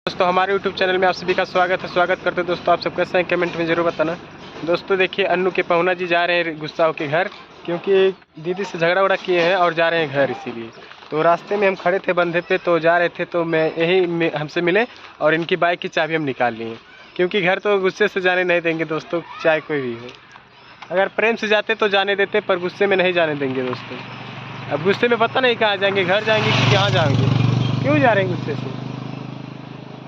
दोस्तों हमारे YouTube channel में आप सभी का स्वागत करते हैं। दोस्तों आप सब कैसे हैं कमेंट में ज़रूर बताना। दोस्तों देखिए अन्नू के पहुना जी जा रहे हैं गुस्सा के घर, क्योंकि दीदी से झगड़ा किए हैं और जा रहे हैं घर। इसीलिए तो रास्ते में हम खड़े थे बंधे पे, तो जा रहे थे तो मैं यही हमसे मिले और इनकी बाइक की चाबी हम निकाल लिए, क्योंकि घर तो गुस्से से जाने नहीं देंगे दोस्तों, चाहे कोई भी हो। अगर प्रेम से जाते तो जाने देते, पर गुस्से में नहीं जाने देंगे दोस्तों। अब गुस्से में पता नहीं कहाँ जाएंगे, घर जाएंगे कि कहाँ जाएंगे, क्यों जा रहे हैं गुस्से से?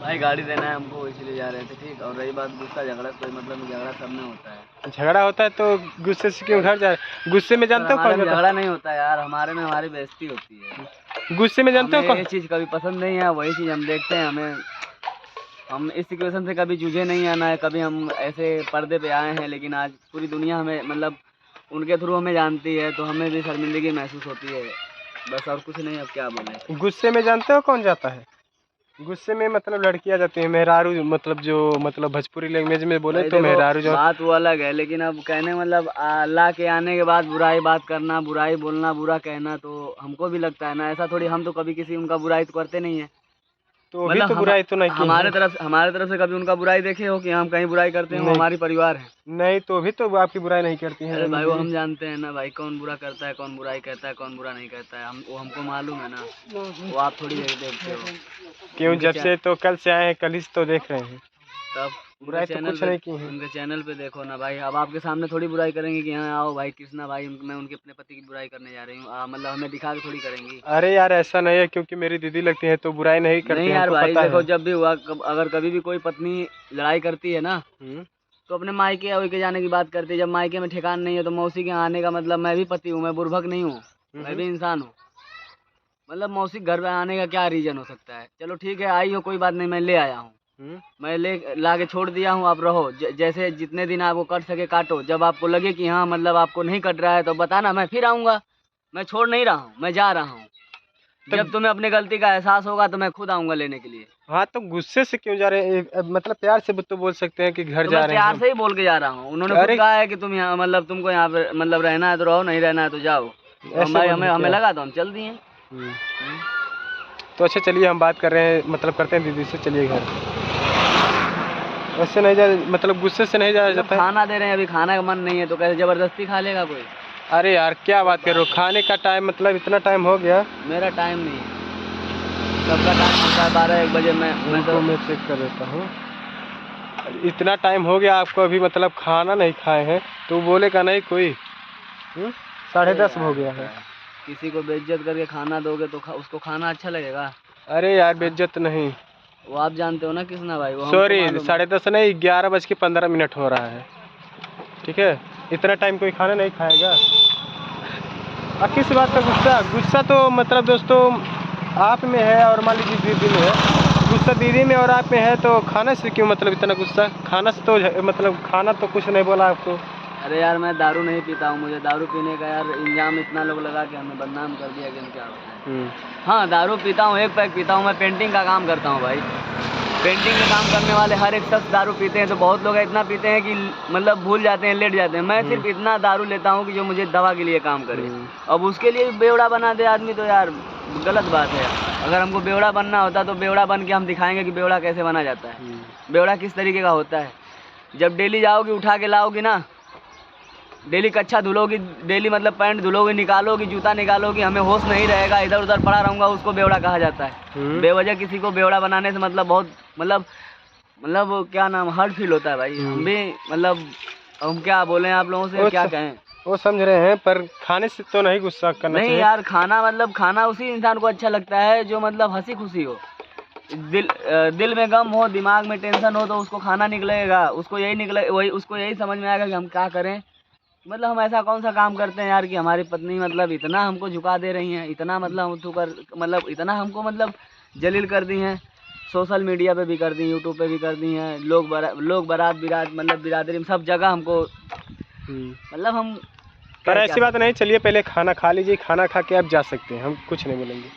भाई गाड़ी देना है हमको, इसलिए जा रहे थे। ठीक, और रही बात गुस्सा झगड़ा, कोई मतलब नहीं, झगड़ा सब में होता है। झगड़ा होता है तो गुस्से से क्यों घर जा? गुस्से में जानते हो कौन जाता है? झगड़ा नहीं होता यार, हमारे में हमारी बेइज्जती होती है। गुस्से में जानते हो कौन? ये चीज़ कभी पसंद नहीं है, वही चीज़ हम देखते हैं। हम इस सिचुएशन से कभी जूझे नहीं आना है, कभी हम ऐसे पर्दे पे आए हैं, लेकिन आज पूरी दुनिया हमें मतलब उनके थ्रू हमें जानती है, तो हमें भी शर्मिंदगी महसूस होती है। बस और कुछ नहीं, अब क्या बोले। गुस्से में जानते हो कौन जाता है? गुस्से में मतलब लड़कियां जाती हैं, मेहरारू, मतलब जो मतलब भोजपुरी लैंग्वेज में बोले तो मेहरारू जो बात वो अलग है, लेकिन अब कहने मतलब अल्लाह के आने के बाद बुराई बात करना, बुराई बोलना, बुरा कहना, तो हमको भी लगता है ना। ऐसा थोड़ी, हम तो कभी किसी उनका बुराई तो करते नहीं है। तो अभी तो बुराई तो नहीं की हमारे तरफ से कभी उनका बुराई देखे हो कि हम कहीं बुराई करते हैं? वो हमारी परिवार है। नहीं, तो अभी तो आपकी बुराई नहीं करती है। अरे भाई, वो हम जानते हैं ना भाई, कौन बुरा करता है, कौन बुराई कहता है, कौन बुरा नहीं कहता है। वो हमको मालूम है ना, वो आप थोड़ी देखते हो। क्यों, जब से तो कल से आए हैं, कल ही से तो देख रहे हैं। तब बुराई तो कुछ नहीं की है। उनके चैनल पे देखो ना भाई। अब आपके सामने थोड़ी बुराई करेंगे कि हाँ आओ भाई कृष्णा भाई, मैं उनके अपने पति की बुराई करने जा रही हूँ, मतलब हमें दिखा के थोड़ी करेंगी। अरे यार ऐसा नहीं है, क्योंकि मेरी दीदी लगती है तो बुराई नहीं करती। नहीं यार भाई देखो, जब भी हुआ अगर कभी भी कोई पत्नी लड़ाई करती है ना, तो अपने मायके या के जाने की बात करती है। जब मायके में ठिकान नहीं है तो मौसी के आने का मतलब, मैं भी पति हूँ, मैं बुर्बक नहीं हूँ, मैं भी इंसान हूँ। मतलब मौसी घर पे आने का क्या रीजन हो सकता है? चलो ठीक है, आई हो, कोई बात नहीं, मैं ले आया हूँ, मैं ला के छोड़ दिया हूँ, आप रहो। जैसे जितने दिन आपको कट सके काटो। जब आपको लगे कि हाँ मतलब आपको नहीं कट रहा है तो बताना, मैं फिर आऊँगा। मैं छोड़ नहीं रहा हूँ, मैं जा रहा हूँ। जब तुम्हें अपनी गलती का एहसास होगा तो मैं खुद आऊँगा लेने के लिए। हाँ, तो गुस्से से क्यों जा रहे हैं? मतलब प्यार से तो बोल सकते हैं कि घर जा रहे हैं। प्यार से ही बोल के जा रहा हूँ। उन्होंने खुद कहा है कि तुम यहाँ मतलब तुमको यहाँ पे मतलब रहना है तो रहो, नहीं रहना है तो जाओ। भाई हमें लगा तो हम चल दिए। तो अच्छा चलिए, हम बात कर रहे हैं, मतलब करते हैं दीदी से। चलिए घर ऐसे नहीं जा, मतलब गुस्से से नहीं जाया जाता है। खाना दे रहे हैं, अभी खाना का मन नहीं है तो कैसे जबरदस्ती खा लेगा कोई? अरे यार क्या बात कर रहे हो, खाने का टाइम मतलब इतना टाइम हो गया। मेरा टाइम नहीं है, सबका टाइम होता है 12-1 बजे। मैं चेक कर देता हूँ। इतना टाइम हो गया आपको, अभी मतलब खाना नहीं खाए हैं तो बोलेगा नहीं कोई? 10:30 हो गया है। किसी को बेइज्जत करके खाना दोगे तो उसको खाना अच्छा लगेगा? अरे यार बेइज्जत नहीं, वो आप जानते हो ना कृष्णा भाई। सॉरी, 10:30 नहीं, 11:15 हो रहा है। ठीक है, इतना टाइम कोई खाना नहीं खाएगा। अब किस बात का गुस्सा? गुस्सा तो मतलब दोस्तों आप में है और मान लीजिए दीदी में है। गुस्सा दीदी में और आप में है, तो खाना से क्यों मतलब इतना गुस्सा? खाना से तो मतलब खाना तो कुछ नहीं बोला आपको। अरे यार मैं दारू नहीं पीता हूँ, मुझे दारू पीने का यार इंजाम इतना लोग लगा के हमें बदनाम कर दिया कि हम क्या होते हैं। हाँ दारू पीता हूँ, 1 पैक पीता हूँ। मैं पेंटिंग का काम करता हूँ भाई। पेंटिंग का काम करने वाले हर एक शख्स दारू पीते हैं, तो बहुत लोग इतना पीते हैं कि मतलब भूल जाते हैं, लेट जाते हैं। मैं सिर्फ इतना दारू लेता हूँ कि जो मुझे दवा के लिए काम करे। अब उसके लिए बेवड़ा बना दे आदमी तो यार गलत बात है। अगर हमको बेवड़ा बनना होता तो बेवड़ा बन के हम दिखाएंगे कि बेवड़ा कैसे बना जाता है, बेवड़ा किस तरीके का होता है। जब डेली जाओगी उठा के लाओगी ना, डेली कच्छा धुलोगी, डेली मतलब पैंट धुलोगी, निकालोगी, जूता निकालोगी, हमें होश नहीं रहेगा, इधर उधर पड़ा रहूँगा, उसको बेवड़ा कहा जाता है। बेवजह किसी को बेवड़ा बनाने से मतलब बहुत मतलब क्या नाम, हर्ट फील होता है भाई। हम भी मतलब हम क्या बोलें आप लोगों से, क्या कहें? वो समझ रहे हैं, पर खाने से तो नहीं गुस्सा करना चाहिए। नहीं यार, खाना मतलब खाना उसी इंसान को अच्छा लगता है जो मतलब हंसी खुशी हो, दिल में गम हो, दिमाग में टेंशन हो, तो उसको खाना निकलेगा। उसको यही समझ में आएगा कि हम क्या करें। मतलब हम ऐसा कौन सा काम करते हैं यार कि हमारी पत्नी मतलब इतना हमको झुका दे रही हैं, इतना मतलब इतना हमको मतलब जलील कर दी हैं। सोशल मीडिया पे भी कर दी, यूट्यूब पे भी कर दी हैं। लोग बारात मतलब बिरादरी में सब जगह हमको मतलब हम। पर ऐसी बात नहीं, चलिए पहले खाना खा लीजिए, खाना खा के आप जा सकते हैं, हम कुछ नहीं बोलेंगे।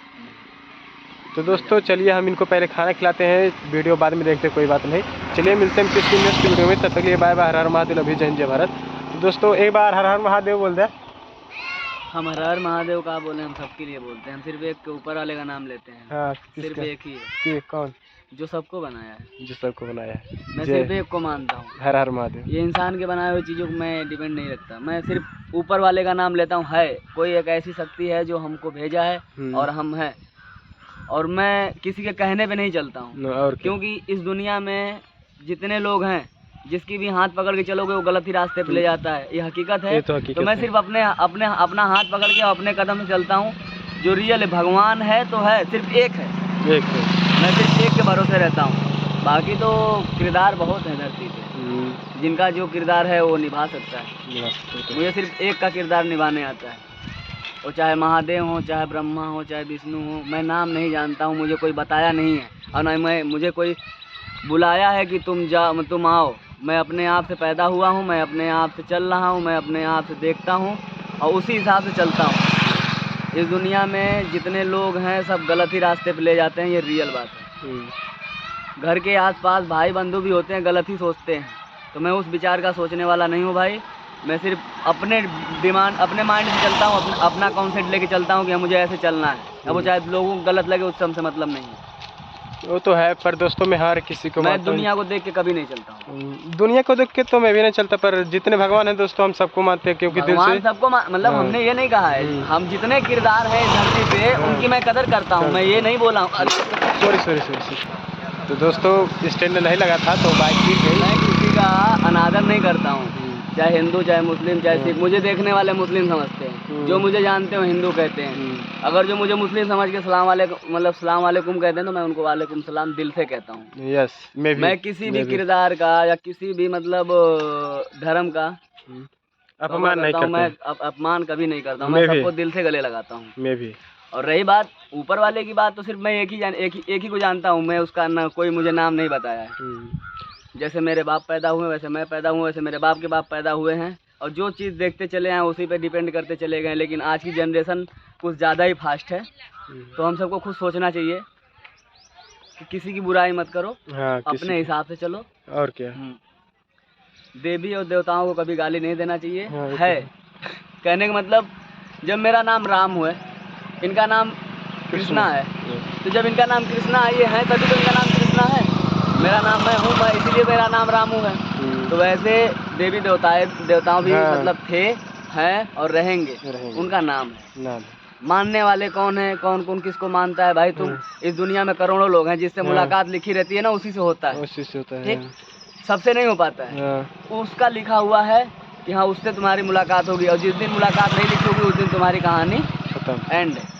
तो दोस्तों चलिए हम इनको पहले खाना खिलाते हैं, वीडियो बाद में देखते हैं, कोई बात नहीं। चलिए मिलते हैं किसी नेक्स्ट वीडियो में, तब तक लिए बाय बाय, हर हर महादेव, अभी जय भारत। तो दोस्तों एक बार हर हर महादेव बोल दे। हम हर हर महादेव का बोले, हम सबके लिए बोलते हैं, हम सिर्फ एक के ऊपर वाले का नाम लेते हैं। हाँ, सिर्फ एक ही है। कौन? जो सबको बनाया है, जो सबको बनाया है। मैं सिर्फ एक को मानता हूँ। हर हर महादेव। ये इंसान के बनाए हुए चीज़ों को मैं डिपेंड नहीं रखता, मैं सिर्फ ऊपर वाले का नाम लेता हूँ। है कोई एक ऐसी शक्ति है जो हमको भेजा है और हम हैं, और मैं किसी के कहने पे नहीं चलता हूँ। और क्योंकि इस दुनिया में जितने लोग हैं, जिसकी भी हाथ पकड़ के चलोगे वो गलत ही रास्ते पे ले जाता है, ये हकीकत है। तो मैं सिर्फ अपना हाथ पकड़ के अपने कदम से चलता हूँ। जो रियल है, भगवान है तो है, सिर्फ एक है, मैं सिर्फ एक के भरोसे रहता हूँ। बाकी तो किरदार बहुत है धरती पे, जिनका जो किरदार है वो निभा सकता है। मुझे सिर्फ एक का किरदार निभाने आता है, वो चाहे महादेव हो, चाहे ब्रह्मा हो, चाहे विष्णु हो। मैं नाम नहीं जानता हूँ, मुझे कोई बताया नहीं है, और न मुझे कोई बुलाया है कि तुम आओ। मैं अपने आप से पैदा हुआ हूँ, मैं अपने आप से चल रहा हूँ, मैं अपने आप से देखता हूँ और उसी हिसाब से चलता हूँ। इस दुनिया में जितने लोग हैं सब गलत ही रास्ते पे ले जाते हैं, ये रियल बात है। घर के आसपास भाई बंधु भी होते हैं, गलत ही सोचते हैं, तो मैं उस विचार का सोचने वाला नहीं हूँ भाई। मैं सिर्फ अपने माइंड से चलता हूँ, अपना कॉन्सेप्ट लेके चलता हूँ कि मुझे ऐसे चलना है। अब वो चाहे लोगों को गलत लगे, उससे हमसे मतलब नहीं है। वो तो है, पर दोस्तों मैं हर किसी को मैं दुनिया को देख के कभी नहीं चलता हूँ। दुनिया को देख के तो मैं भी नहीं चलता, पर जितने भगवान हैं दोस्तों हम सबको मानते हैं, क्योंकि दिल से सबको मतलब हमने ये नहीं कहा है, हम जितने किरदार हैं धरती पे उनकी मैं कदर करता हूँ, मैं ये नहीं बोला हूँ। सॉरी। तो दोस्तों स्टैंड नहीं लगा था तो बाइक गिर गई। मैं किसी का अनादर नहीं करता हूँ, चाहे हिंदू, चाहे मुस्लिम, चाहे सिख। मुझे देखने वाले मुस्लिम समझते हैं, जो मुझे जानते हैं हिंदू कहते हैं। अगर जो मुझे मुस्लिम समझ के सलाम वालेकुम कहते हैं तो मैं उनको वालेकुम सलाम दिल से कहता हूँ। यस, मैं किसी भी किरदार का या किसी भी मतलब धर्म का अपमान नहीं करता, मैं अपमान कभी नहीं करता हूँ। मैं सबको दिल से गले लगाता हूँ। मैं भी। और रही बात ऊपर वाले की बात, तो सिर्फ मैं एक ही को जानता हूँ, मैं उसका ना कोई मुझे नाम नहीं बताया है। जैसे मेरे बाप पैदा हुए वैसे मैं पैदा हुआ, वैसे मेरे बाप के बाप पैदा हुए हैं, और जो चीज़ देखते चले आए उसी पे डिपेंड करते चले गए। लेकिन आज की जनरेशन कुछ ज़्यादा ही फास्ट है, तो हम सबको खुद सोचना चाहिए कि किसी की बुराई मत करो, अपने हिसाब से चलो। और क्या, देवी और देवताओं को कभी गाली नहीं देना चाहिए। है कहने का मतलब, जब मेरा नाम राम हुआ, इनका नाम कृष्णा है, तो जब इनका नाम कृष्णा है, ये है तभी तो इनका नाम कृष्णा है। मेरा नाम मैं हूँ, मैं इसीलिए मेरा नाम रामू है। तो वैसे देवी देवताओं भी मतलब थे, हैं और रहेंगे, उनका नाम है। मानने वाले कौन है, कौन किसको मानता है भाई? तुम इस दुनिया में करोड़ों लोग हैं, जिससे मुलाकात लिखी रहती है ना, उसी से होता है, ठीक? सबसे नहीं हो पाता है। उसका लिखा हुआ है कि हाँ उससे तुम्हारी मुलाकात होगी, और जिस दिन मुलाकात नहीं लिखी होगी उस दिन तुम्हारी कहानी एंड है।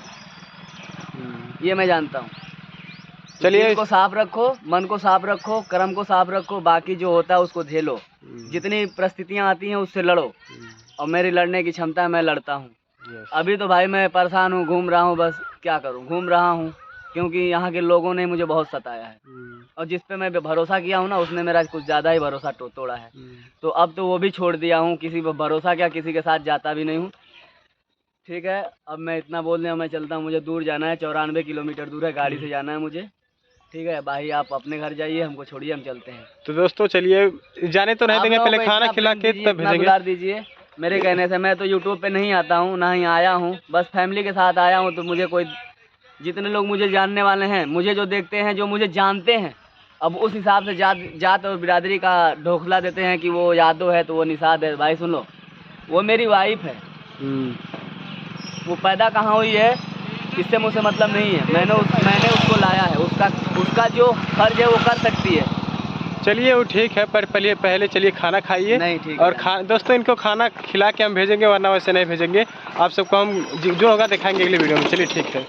ये मैं जानता हूँ। चलिए, दिल को साफ रखो, मन को साफ रखो, कर्म को साफ रखो, बाकी जो होता है उसको झेलो। जितनी परिस्थितियाँ आती हैं उससे लड़ो, और मेरी लड़ने की क्षमता है, मैं लड़ता हूँ। अभी तो भाई मैं परेशान हूँ, घूम रहा हूँ, बस क्या करूँ, घूम रहा हूँ, क्योंकि यहाँ के लोगों ने मुझे बहुत सताया है, और जिस पे मैं भरोसा किया हूँ ना, उसने मेरा कुछ ज़्यादा ही भरोसा तोड़ा है। तो अब तो वो भी छोड़ दिया हूँ, किसी पर भरोसा क्या, किसी के साथ जाता भी नहीं हूँ। ठीक है, अब मैं इतना बोलने मैं चलता हूँ, मुझे दूर जाना है, 94 किलोमीटर दूर है, गाड़ी से जाना है मुझे। ठीक है भाई, आप अपने घर जाइए, हमको छोड़िए, हम चलते हैं। तो दोस्तों चलिए, जाने तो नहीं देंगे, पहले खाना खिला के तब भेजेंगे। दीजिए मेरे कहने से। मैं तो यूट्यूब पे नहीं आता हूँ, ना ही आया हूँ, बस फैमिली के साथ आया हूँ। तो मुझे कोई, जितने लोग मुझे जानने वाले हैं, मुझे जो देखते हैं, जो मुझे जानते हैं, अब उस हिसाब से जात और बिरादरी का ढोखला देते हैं कि वो यादव है तो वो निषाद है। भाई सुन लो, वो मेरी वाइफ है, वो पैदा कहाँ हुई है इससे मुझसे मतलब नहीं है। मैंने उसको लाया है, उसका जो फर्ज है वो कर सकती है। चलिए वो ठीक है, पर पहले चलिए खाना खाइए। नहीं ठीक और दोस्तों इनको खाना खिला के हम भेजेंगे, वरना वैसे नहीं भेजेंगे। आप सबको हम जो होगा दिखाएंगे अगले वीडियो में। चलिए ठीक है।